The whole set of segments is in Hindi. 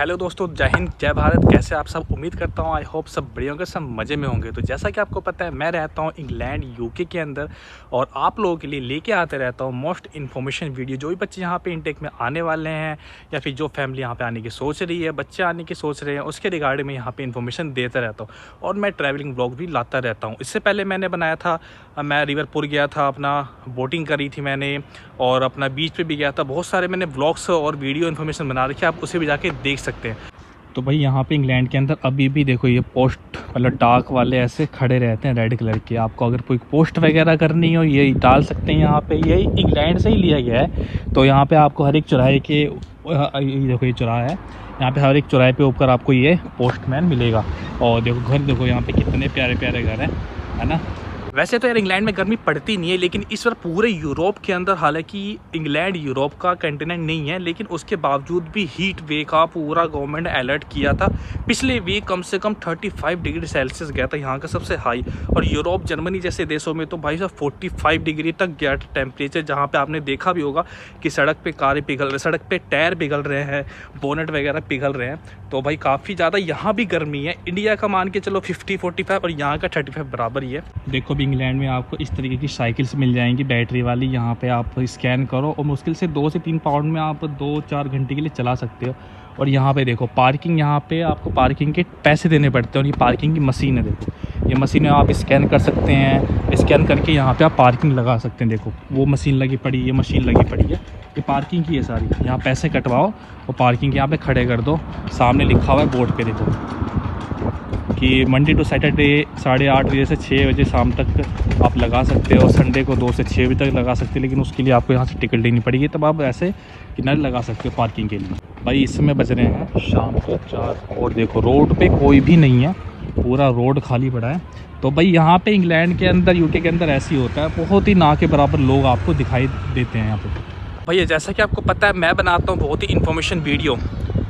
हेलो दोस्तों, जय हिंद जय भारत। कैसे आप सब? उम्मीद करता हूँ आई होप सब बढ़िया होंगे, सब मज़े में होंगे। तो जैसा कि आपको पता है, मैं रहता हूँ इंग्लैंड यूके के अंदर और आप लोगों के लिए लेके आते रहता हूँ मोस्ट इन्फॉर्मेशन वीडियो। जो भी बच्चे यहाँ पे इनटेक में आने वाले हैं या फिर जो फैमिली यहाँ पे आने की सोच रही है, बच्चे आने की सोच रहे हैं, उसके रिगार्डिंग में यहाँ पे इन्फॉर्मेशन देता रहता हूँ और मैं ट्रैवलिंग ब्लॉग भी लाता रहता हूँ। इससे पहले मैंने बनाया था, मैं रिवरपुर गया था, अपना बोटिंग करी थी मैंने और अपना बीच पे भी गया था। बहुत सारे मैंने ब्लॉग्स और वीडियो इन्फॉर्मेशन बना रखी है, आप उसे भी जाके देख सकते हैं। तो भाई यहाँ पे इंग्लैंड के अंदर अभी भी देखो ये पोस्ट मतलब डाक वाले ऐसे खड़े रहते हैं रेड कलर के। आपको अगर कोई पोस्ट वगैरह करनी हो ये डाल सकते हैं यहाँ पे। ये इंग्लैंड से ही लिया गया है। तो यहाँ पे आपको हर एक चौराहे के, देखो ये चौराहा है, यहाँ पे हर एक चौराहे पे ऊपर आपको ये पोस्टमैन मिलेगा। और देखो घर, देखो यहाँ पे कितने प्यारे प्यारे घर हैं, है ना। वैसे तो यार इंग्लैंड में गर्मी पड़ती नहीं है, लेकिन इस बार पूरे यूरोप के अंदर, हालांकि इंग्लैंड यूरोप का कंटिनेंट नहीं है, लेकिन उसके बावजूद भी हीट वे का पूरा गवर्नमेंट अलर्ट किया था। पिछले वीक कम से कम 35 डिग्री सेल्सियस गया था यहाँ का सबसे हाई। और यूरोप जर्मनी जैसे देशों में तो भाई साहब 45 डिग्री तक गया टेम्परेचर, जहाँ पर आपने देखा भी होगा कि सड़क पर कारें पिघल रहे, सड़क पर टायर पिघल रहे हैं, बोनेट वगैरह पिघल रहे हैं। तो भाई काफ़ी ज़्यादा यहाँ भी गर्मी है। इंडिया का मान के चलो 50-45 और यहाँ का 35 बराबर ही है। देखो इंग्लैंड में आपको इस तरीके की साइकिल्स मिल जाएंगी बैटरी वाली। यहाँ पे आप स्कैन करो और मुश्किल से 2 से 3 पाउंड में आप 2-4 घंटे के लिए चला सकते हो। और यहाँ पे देखो पार्किंग, यहाँ पे आपको पार्किंग के पैसे देने पड़ते हैं और ये पार्किंग की मशीन है। देखो ये मशीन है, आप स्कैन कर सकते हैं, स्कैन करके यहाँ पे आप पार्किंग लगा सकते हैं। देखो वो मशीन लगी पड़ी, ये मशीन लगी पड़ी है, ये पार्किंग की है सारी। यहाँ पैसे कटवाओ और पार्किंग यहाँ पे खड़े कर दो। सामने लिखा हुआ है बोर्ड पे देखो कि मंडे टू सैटरडे 8:30 बजे से 6 बजे शाम तक आप लगा सकते हो, संडे को 2 से 6 बजे तक लगा सकते हो, लेकिन उसके लिए आपको यहाँ से टिकट लेनी पड़ेगी। तब आप ऐसे किनारे लगा सकते हो पार्किंग के लिए। भाई इस समय बज रहे हैं शाम को 4 और देखो रोड पे कोई भी नहीं है, पूरा रोड खाली पड़ा है। तो भाई यहाँ पे इंग्लैंड के अंदर, यूके के अंदर ऐसे ही होता है, बहुत ही ना के बराबर लोग आपको दिखाई देते हैं यहाँ पे। भैया जैसा कि आपको पता है, मैं बनाता हूँ बहुत ही इन्फॉर्मेशन वीडियो।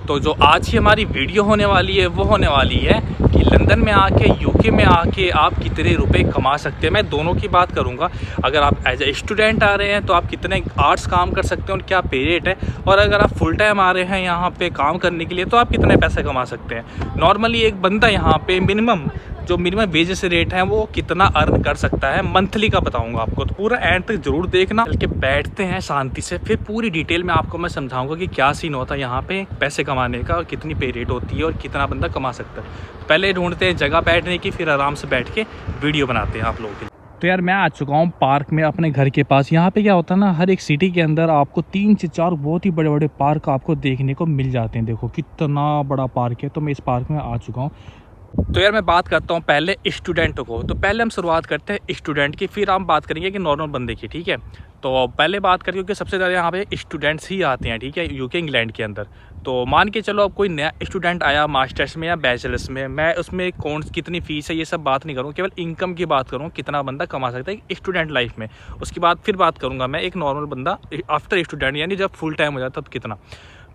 तो जो आज ही हमारी वीडियो होने वाली है वो होने वाली है कि लंदन में आके, यूके में आके आप कितने रुपए कमा सकते हैं। मैं दोनों की बात करूंगा। अगर आप एज ए स्टूडेंट आ रहे हैं तो आप कितने आवर्स काम कर सकते हैं और क्या पे रेट है, और अगर आप फुल टाइम आ रहे हैं यहाँ पे काम करने के लिए तो आप कितने पैसे कमा सकते हैं। नॉर्मली एक बंदा यहाँ पे मिनिमम वेजेस रेट है वो कितना अर्न कर सकता है मंथली का बताऊंगा आपको। तो पूरा एंड तक जरूर देखना। चल के बैठते हैं शांति से, फिर पूरी डिटेल में आपको मैं समझाऊंगा कि क्या सीन होता है यहाँ पे पैसे कमाने का और कितनी पे रेट होती है और कितना बंदा कमा सकता है। पहले ढूंढते हैं जगह बैठने की, फिर आराम से बैठ के वीडियो बनाते हैं आप लोगों के लिए। तो यार मैं आ चुका हूँ पार्क में अपने घर के पास। यहाँ पे क्या होता है ना, हर एक सिटी के अंदर आपको 3 से 4 बहुत ही बड़े बड़े पार्क आपको देखने को मिल जाते हैं। देखो कितना बड़ा पार्क है। तो मैं इस पार्क में आ चुका हूँ। तो यार मैं बात करता हूँ पहले स्टूडेंट को। तो पहले हम शुरुआत करते हैं स्टूडेंट की, फिर हम बात करेंगे कि नॉर्मल बंदे की, ठीक है। तो पहले बात करें क्योंकि सबसे ज़्यादा यहाँ पे स्टूडेंट्स ही आते हैं, ठीक है, यूके इंग्लैंड के अंदर। तो मान के चलो अब कोई नया स्टूडेंट आया मास्टर्स में या बैचलर्स में, मैं उसमें कौन कितनी फ़ीस है ये सब बात नहीं करूँ, केवल इनकम की बात करूँ, कितना बंदा कमा सकता है स्टूडेंट लाइफ में। उसके बाद फिर बात करूँगा मैं एक नॉर्मल बंदा आफ्टर स्टूडेंट, यानी जब फुल टाइम हो जाता तब कितना।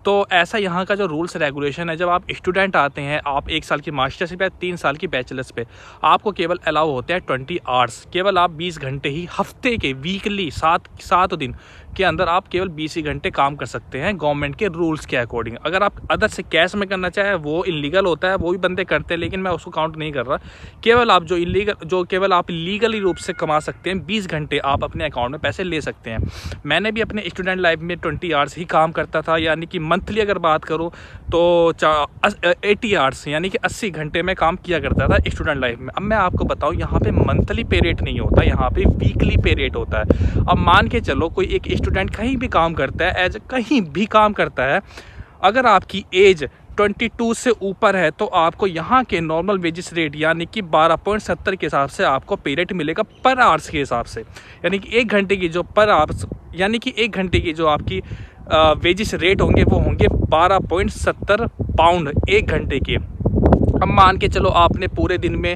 तो ऐसा यहाँ का जो रूल्स रेगुलेशन है, जब आप स्टूडेंट आते हैं, आप 1 साल की मास्टर्स पे 3 साल की बैचलर्स पे, आपको केवल अलाउ होते हैं 20 आवर्स। केवल आप 20 घंटे ही हफ्ते के, वीकली 7 दिन के अंदर आप केवल 20 ही घंटे काम कर सकते हैं गवर्नमेंट के रूल्स के अकॉर्डिंग। अगर आप अदर से कैश में करना चाहे वो इलीगल होता है, वो भी बंदे करते हैं, लेकिन मैं उसको काउंट नहीं कर रहा। केवल आप केवल आप लीगली रूप से कमा सकते हैं, 20 घंटे आप अपने अकाउंट में पैसे ले सकते हैं। मैंने भी अपने स्टूडेंट लाइफ में 20 आवर्स ही काम करता था, यानी कि मंथली अगर बात करूं तो 80 आवर्स यानी कि 80 घंटे में काम किया करता था स्टूडेंट लाइफ में। अब मैं आपको बताऊं, यहाँ पे मंथली पे रेट नहीं होता, यहाँ पे वीकली पे रेट होता है। अब मान के चलो कोई एक स्टूडेंट कहीं भी काम करता है, कहीं भी काम करता है, अगर आपकी एज 22 से ऊपर है तो आपको यहाँ के नॉर्मल वेजेस रेट यानी कि 12.70 के हिसाब से आपको पे रेट मिलेगा पर आवर्स के हिसाब से। यानी कि 1 घंटे की जो पर आवर्स, यानी कि 1 घंटे की जो आपकी वेजेस रेट होंगे वो होंगे 12.70 पाउंड 1 घंटे के। अब मान के चलो आपने पूरे दिन में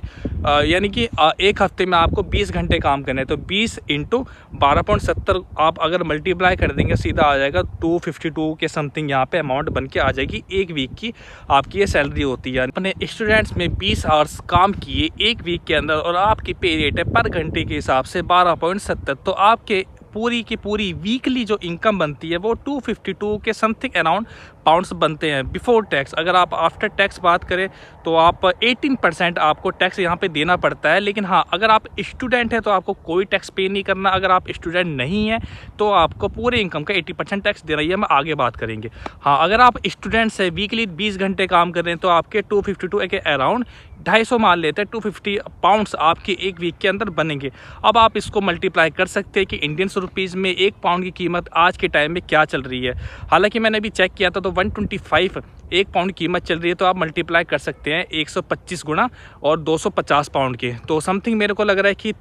यानी कि 1 हफ्ते में आपको 20 घंटे काम करने हैं, तो 20 इंटू 12.70 आप अगर मल्टीप्लाई कर देंगे सीधा आ जाएगा 252 के समथिंग यहाँ पे अमाउंट बन के आ जाएगी। 1 वीक की आपकी ये सैलरी होती है। अपने स्टूडेंट्स में 20 आवर्स काम किए 1 वीक के अंदर और आपकी पे रेट है पर घंटे के हिसाब से 12.70, तो आपके पूरी की पूरी वीकली जो इनकम बनती है वो 252 के समथिंग अराउंड पाउंड्स बनते हैं बिफोर टैक्स। अगर आप आफ्टर टैक्स बात करें तो आप 18% आपको टैक्स यहाँ पे देना पड़ता है। लेकिन हाँ, अगर आप स्टूडेंट हैं तो आपको कोई टैक्स पे नहीं करना। अगर आप स्टूडेंट नहीं हैं तो आपको पूरे इनकम का 80% टैक्स देना ही है। हम आगे बात करेंगे। हाँ, अगर आप स्टूडेंट्स हैं, वीकली 20 घंटे काम कर रहे हैं तो आपके 252 के अराउंड 250 मान लेते हैं, 250 पाउंड्स आपके एक वीक के अंदर बनेंगे। अब आप इसको मल्टीप्लाई कर सकते हैं कि इंडियन रुपीज़ में 1 पाउंड की कीमत आज के टाइम में क्या चल रही है। हालांकि मैंने अभी चेक किया था तो 125 1 पाउंड कीमत चल रही है। तो आप मल्टीप्लाई कर सकते हैं 125 गुना और 250 पाउंड के, तो समथिंग मेरे को लग रहा है कि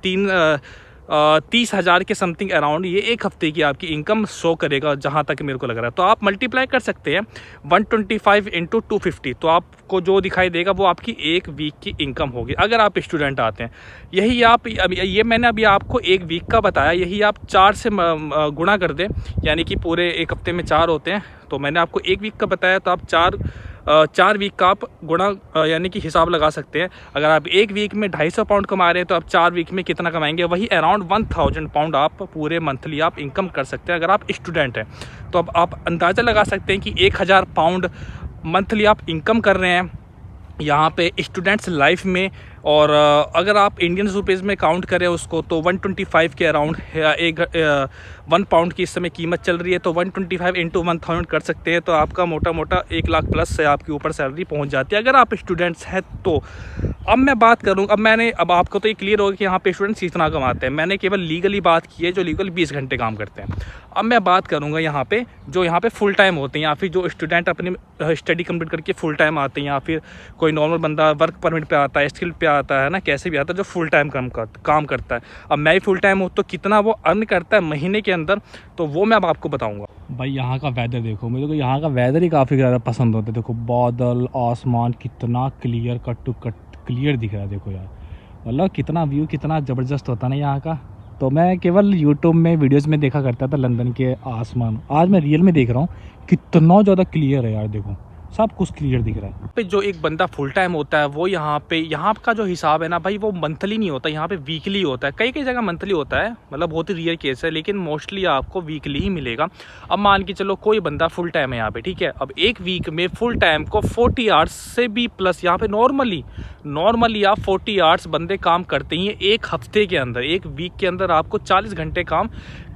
30,000 के समथिंग अराउंड ये एक हफ्ते की आपकी इनकम शो करेगा, जहाँ तक मेरे को लग रहा है। तो आप मल्टीप्लाई कर सकते हैं 125 इंटू 250, तो आपको जो दिखाई देगा वो आपकी एक वीक की इनकम होगी अगर आप स्टूडेंट आते हैं। यही आप ये मैंने अभी आपको एक वीक का बताया, यही आप 4 से गुणा कर दें, यानी कि पूरे एक हफ्ते में 4 होते हैं। तो मैंने आपको एक वीक का बताया, तो आप 4 वीक का आप गुणा यानी कि हिसाब लगा सकते हैं। अगर आप एक वीक में 250 पाउंड कमा रहे हैं तो आप 4 वीक में कितना कमाएंगे, वही अराउंड 1000 पाउंड आप पूरे मंथली आप इनकम कर सकते हैं अगर आप स्टूडेंट हैं। तो अब आप अंदाज़ा लगा सकते हैं कि 1000 पाउंड मंथली आप इनकम कर रहे हैं यहाँ पे स्टूडेंट्स लाइफ में। और अगर आप इंडियन रुपीज़ में काउंट करें उसको तो 125 के अराउंड 1 पाउंड की इस समय कीमत चल रही है। तो 125 इंटू 1000 कर सकते हैं, तो आपका मोटा मोटा 1 लाख प्लस से आपके ऊपर सैलरी पहुंच जाती है अगर आप स्टूडेंट्स हैं तो। अब मैं बात करूँ, अब आपको तो ये क्लियर होगा कि यहाँ पे स्टूडेंट्स कितना कमाते हैं। मैंने केवल लीगली बात की है, जो लीगल 20 घंटे काम करते हैं। अब मैं बात करूँगा यहाँ पे जो यहाँ पे फुल टाइम होते हैं, या फिर जो स्टूडेंट अपनी स्टडी कंप्लीट करके फुल टाइम आते हैं, या फिर कोई नॉर्मल बंदा वर्क परमिट पे आता है, स्किल पे आता है ना, कैसे भी आता है, जो फुल टाइम काम करता है। अब मैं भी फुल टाइम हूँ तो कितना वो अर्न करता है महीने के अंदर, तो वो मैं अब आपको बताऊँगा। भाई यहाँ का वेदर देखो, मेरे को यहाँ का वेदर ही काफ़ी ज़्यादा पसंद होता है। देखो बादल, आसमान कितना clear, cut to cut clear दिख रहा है। देखो यार, मतलब कितना व्यू कितना ज़बरदस्त होता है ना यहाँ का। तो मैं केवल यूट्यूब में वीडियोस में देखा करता था लंदन के आसमान, आज मैं रियल में देख रहा हूँ कितना ज़्यादा क्लियर है यार। देखो सब कुछ क्लियर दिख रहा है। पे जो एक बंदा फुल टाइम होता है वो यहाँ का जो हिसाब है ना भाई, वो मंथली नहीं होता, यहाँ पे वीकली होता है। कई जगह मंथली होता है, मतलब बहुत ही रियर केस है, लेकिन मोस्टली आपको वीकली ही मिलेगा। अब मान के चलो कोई बंदा फुल टाइम है यहाँ पे, ठीक है। अब एक वीक में फुल टाइम को 40 आवर्स से भी प्लस यहाँ पे नॉर्मली आप 40 आवर्स बंदे काम करते ही एक हफ्ते के अंदर। एक वीक के अंदर आपको 40 घंटे काम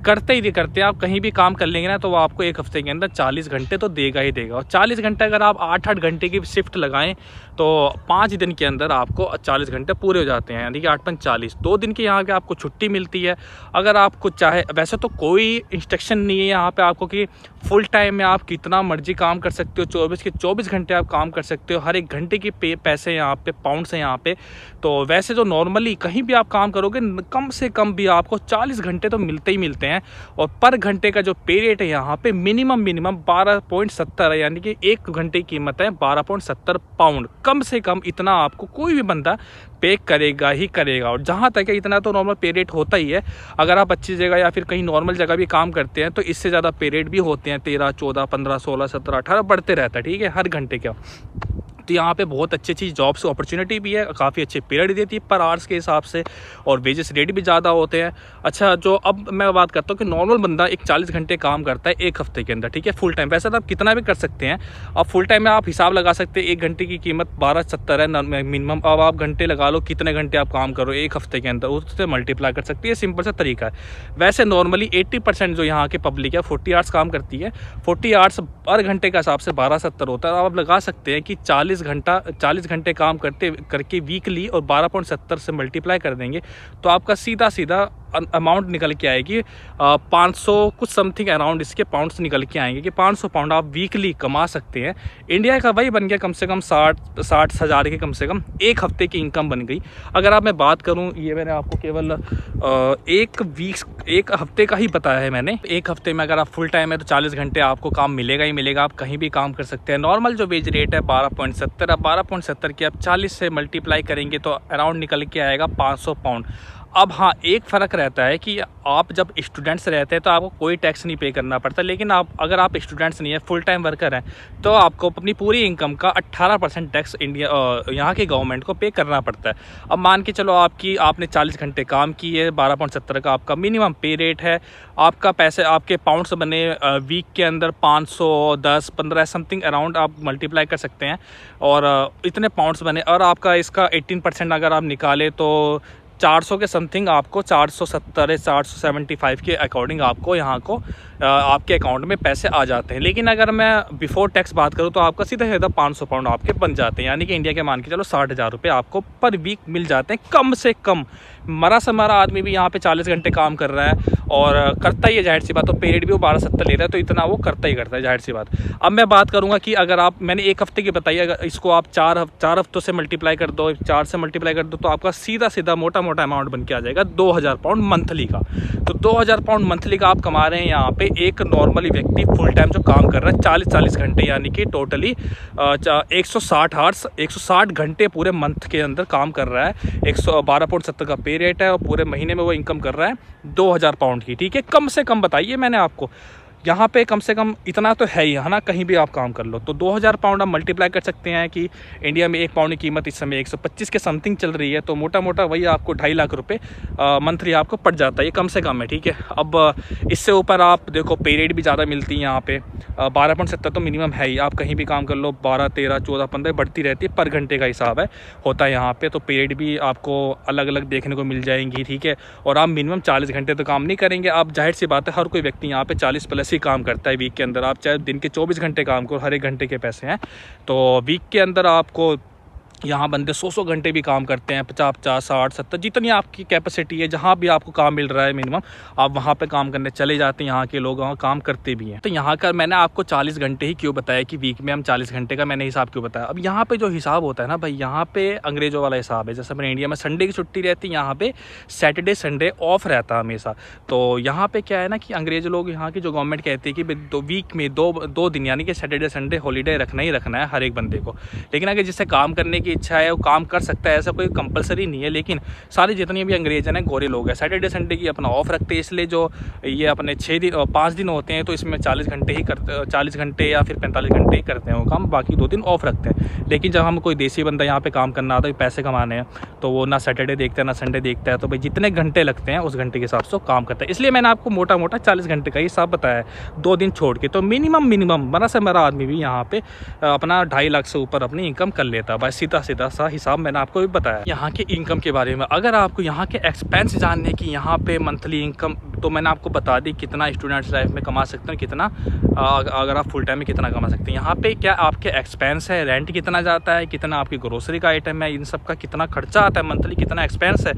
करते हैं। आप कहीं भी काम कर लेंगे ना तो वो आपको एक हफ्ते के अंदर 40 घंटे तो देगा ही देगा। और 40 घंटे अगर आप 8-8 घंटे की शिफ्ट लगाएं तो 5 दिन के अंदर आपको 40 घंटे पूरे हो जाते हैं, यानी कि 8-5 40। 2 दिन की यहाँ पे आपको छुट्टी मिलती है। अगर आपको चाहे, वैसे तो कोई इंस्ट्रक्शन नहीं है यहाँ पे आपको कि फुल टाइम में आप कितना मर्जी काम कर सकते हो, 24 के 24 घंटे आप काम कर सकते हो। हर एक घंटे के पैसे यहाँ पे पाउंड्स हैं यहाँ पे। तो वैसे जो नॉर्मली कहीं भी आप काम करोगे कम से कम भी आपको 40 घंटे तो मिलते ही मिलते हैं। और पर घंटे का जो पे रेट है यहाँ पे मिनिमम 12.70 है, यानी कि 1 घंटे की कीमत है 12.70 पाउंड। कम से कम इतना आपको कोई भी बंदा पे करेगा ही करेगा। और जहाँ तक है इतना तो नॉर्मल पे रेट होता ही है। अगर आप अच्छी जगह या फिर कहीं नॉर्मल जगह भी काम करते हैं तो इससे ज़्यादा पे रेट भी होते हैं, 13, 14, 15, 16, 17, 18 बढ़ते रहता है, ठीक है, हर घंटे का। तो यहाँ पे बहुत अच्छी जॉब्स अपॉर्चुनिटी भी है, काफ़ी अच्छे पीरियड देती है पर आवर्स के हिसाब से, और वेजेस रेट भी ज़्यादा होते हैं। अच्छा, जो अब मैं बात करता हूँ कि नॉर्मल बंदा एक 40 घंटे काम करता है एक हफ्ते के अंदर, ठीक है, फुल टाइम। वैसे तो आप कितना भी कर सकते हैं, अब फुल टाइम में आप हिसाब लगा सकते हैं। 1 घंटे की कीमत 12.70 है मिनिमम। अब आप घंटे लगा लो, कितने घंटे आप काम करो एक हफ्ते के अंदर, उससे मल्टीप्लाई कर सकते हैं। सिंपल सा तरीका है। वैसे नॉर्मली 80% जो यहाँ की पब्लिक है 40 आवर्स काम करती है। 40 आवर्स पर घंटे का हिसाब से 12.70 होता है। आप लगा सकते हैं कि 40 घंटे काम करके वीकली और 12.70 से मल्टीप्लाई कर देंगे तो आपका सीधा अमाउंट निकल के आएगी 500 कुछ समथिंग अराउंड इसके पाउंड्स निकल के आएंगे कि 500 पाउंड आप वीकली कमा सकते हैं। इंडिया का वही बन गया कम से कम 60 हज़ार के कम से कम एक हफ्ते की इनकम बन गई। अगर आप मैं बात करूं, ये मैंने आपको केवल एक हफ्ते का ही बताया है मैंने। एक हफ्ते में अगर आप फुल टाइम है तो 40 घंटे आपको काम मिलेगा ही मिलेगा, आप कहीं भी काम कर सकते हैं। नॉर्मल जो वेज रेट है 12.70 की आप 40 से मल्टीप्लाई करेंगे तो अराउंड निकल के आएगा 500 पाउंड। अब हाँ, एक फ़र्क रहता है कि आप जब स्टूडेंट्स रहते हैं तो आपको कोई टैक्स नहीं पे करना पड़ता, लेकिन अगर आप स्टूडेंट्स नहीं है, फुल टाइम वर्कर हैं, तो आपको अपनी पूरी इनकम का 18% टैक्स यहाँ की गवर्नमेंट को पे करना पड़ता है। अब मान के चलो आपने 40 घंटे काम किए, 12.70 का आपका मिनिमम पे रेट है। आपका पैसे आपके पाउंड्स बने वीक के अंदर 500, 10, 15 समथिंग अराउंड आप मल्टीप्लाई कर सकते हैं, और इतने पाउंड्स बने, और आपका इसका 18% अगर आप निकालें तो 400 के समथिंग आपको 470 475 के अकॉर्डिंग आपको यहाँ को आपके अकाउंट में पैसे आ जाते हैं। लेकिन अगर मैं बिफोर टैक्स बात करूँ तो आपका सीधा सीधा 500 पाउंड आपके बन जाते हैं, यानी कि इंडिया के मान के चलो 60,000 रुपये आपको पर वीक मिल जाते हैं कम से कम। मरा से मरा आदमी भी यहाँ पे 40 घंटे काम कर रहा है और करता ही है, जाहिर सी बात। तो पे रेट भी वो 12.70 ले रहा है, तो इतना वो करता ही करता है, जाहिर सी बात। अब मैं बात करूँगा कि अगर मैंने एक हफ्ते की बताई, अगर इसको आप चार हफ्तों से मल्टीप्लाई कर दो, 4 से मल्टीप्लाई कर दो, तो आपका सीधा सीधा मोटा मोटा अमाउंट बन के आ जाएगा 2000 पाउंड मंथली का। तो 2000 पाउंड मंथली का आप कमा रहे हैं यहाँ पे एक नॉर्मली व्यक्ति फुल टाइम जो काम कर रहा है 40 घंटे, यानी कि टोटली 160 आवर्स, 160 घंटे पूरे मंथ के अंदर काम कर रहा है। 112.70 का पे रेट है और पूरे महीने में वो इनकम कर रहा है 2000 पाउंड की। ठीक है, कम से कम बताइए मैंने आपको, यहाँ पे कम से कम इतना तो है ही, है ना, कहीं भी आप काम कर लो। तो 2000 पाउंड आप मल्टीप्लाई कर सकते हैं कि इंडिया में 1 पाउंड की कीमत इस समय 125 के समथिंग चल रही है, तो मोटा मोटा वही आपको 2.5 लाख रुपए मंथली आपको पड़ जाता है, ये कम से कम है। ठीक है, अब इससे ऊपर आप देखो पे रेट भी ज़्यादा मिलती है यहाँ पे, 12.70 तो मिनिमम है ही। आप कहीं भी काम कर लो 12, 13, 14, 15 बढ़ती रहती है, पर घंटे का हिसाब है होता है यहाँ पे। तो पे रेट भी आपको अलग अलग देखने को मिल जाएंगी। ठीक है, और आप मिनिमम 40 घंटे तो काम नहीं करेंगे आप, जाहिर सी बात है हर कोई व्यक्ति यहाँ पे 40 प्लस ही काम करता है वीक के अंदर। आप चाहे दिन के 24 घंटे काम करो, हर एक घंटे के पैसे हैं। तो वीक के अंदर आपको यहाँ बंदे 100 घंटे भी काम करते हैं, 50, 60, 70, जितनी आपकी कैपेसिटी है, जहाँ भी आपको काम मिल रहा है मिनिमम, आप वहाँ पे काम करने चले जाते हैं। यहाँ के लोग वहाँ काम करते भी हैं। तो यहाँ का मैंने आपको 40 घंटे ही क्यों बताया कि वीक में हम 40 घंटे का मैंने हिसाब क्यों बताया। अब यहाँ पे जो हिसाब होता है ना भाई, यहाँ पे अंग्रेज़ों वाला हिसाब है। जैसे अपने इंडिया में संडे की छुट्टी रहती है, यहाँ पे सैटरडे संडे ऑफ रहता है हमेशा। तो यहाँ पे क्या है ना कि अंग्रेज़ लोग, यहाँ की जो गवर्नमेंट कहती है कि वीक में दो दिन यानी कि सैटरडे संडे हॉलीडे रखना ही रखना है हर एक बंदे को। लेकिन अगर जिससे काम करने की इच्छा है वो काम कर सकता है, ऐसा कोई कंपलसरी नहीं है। लेकिन सारे जितने भी अंग्रेज हैं गोरे लोग हैं, सैटरडे संडे की अपना ऑफ रखते हैं, इसलिए जो ये अपने 5 दिन होते हैं तो इसमें 40 घंटे ही करते, 40 घंटे या फिर 45 घंटे ही करते हैं वो काम, बाकी 2 दिन ऑफ रखते हैं। लेकिन जब हम कोई देसी बंदा यहाँ पे काम करना आता है, पैसे कमाने हैं, तो वो ना सैटरडे देखता है ना संडे देखता है। तो भाई जितने घंटे लगते हैं उस घंटे के हिसाब से काम करता है। इसलिए मैंने आपको मोटा मोटा 40 घंटे का हिसाब बताया है 2 दिन छोड़ के। तो मिनिमम मरा से मरा आदमी भी यहाँ पे अपना 2.5 लाख से ऊपर अपनी इनकम कर लेता है। बस सीधा सीधा सा हिसाब मैंने आपको भी बताया यहाँ के इनकम के बारे में। अगर आपको यहाँ के एक्सपेंस जानने की यहाँ पे मंथली इनकम, तो मैंने आपको बता दी कितना स्टूडेंट्स लाइफ में कमा सकते हैं, कितना अगर आप फुल टाइम में कितना कमा सकते हैं। यहाँ पे क्या आपके एक्सपेंस है, रेंट कितना जाता है, कितना आपकी ग्रोसरी का आइटम है, इन सब का कितना खर्चा आता है मंथली, कितना एक्सपेंस है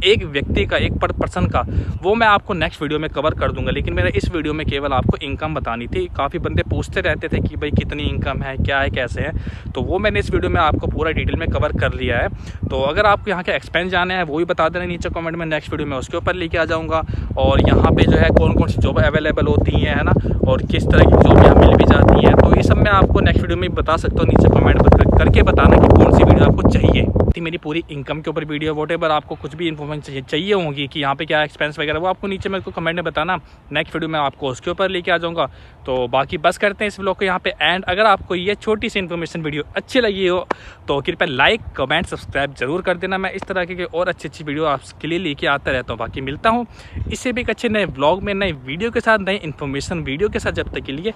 एक व्यक्ति का, एक पर पर्सन का, वो मैं आपको नेक्स्ट वीडियो में कवर कर दूंगा। लेकिन मेरा इस वीडियो में केवल आपको इनकम बतानी थी। काफ़ी बंदे पूछते रहते थे कि भाई कितनी इनकम है, क्या है, कैसे है, तो वो मैंने इस वीडियो में आपको पूरा डिटेल में कवर कर लिया है। तो अगर आपको यहाँ के एक्सपेंस जाने हैं वो भी बता देना नीचे कमेंट में, नेक्स्ट वीडियो में उसके ऊपर लेके आ जाऊँगा। और यहाँ पे जो है कौन कौन सी जॉब अवेलेबल होती हैं, है ना, और किस तरह की जॉब यहाँ मिल भी जाती है, तो ये सब मैं आपको नेक्स्ट वीडियो में बता सकता हूँ। नीचे कमेंट करके बताना कि कौन सी वीडियो आपको चाहिए। मेरी पूरी इनकम के ऊपर वीडियो, वॉटेवर आपको कुछ भी इन्फॉर्मेशन चाहिए होगी कि यहाँ पे क्या एक्सपेंस वगैरह, वो आपको नीचे मेरे को कमेंट में बताना। नेक्स्ट वीडियो में आपको उसके ऊपर लेके आ जाऊँगा। तो बाकी बस करते हैं इस ब्लॉग को यहाँ पे एंड। अगर आपको ये छोटी सी इन्फॉर्मेशन वीडियो अच्छी लगी हो तो कृपया लाइक, कमेंट, सब्सक्राइब जरूर कर देना। मैं इस तरह के और अच्छी वीडियो आपके लिए लेके आता रहता हूँ। बाकी मिलता हूँ इससे भी एक अच्छे नए ब्लॉग में, नए वीडियो के साथ, नए इन्फॉर्मेशन वीडियो के साथ। जब तक के लिए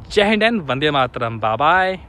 जय हिंद and Vande Mataram, bye bye.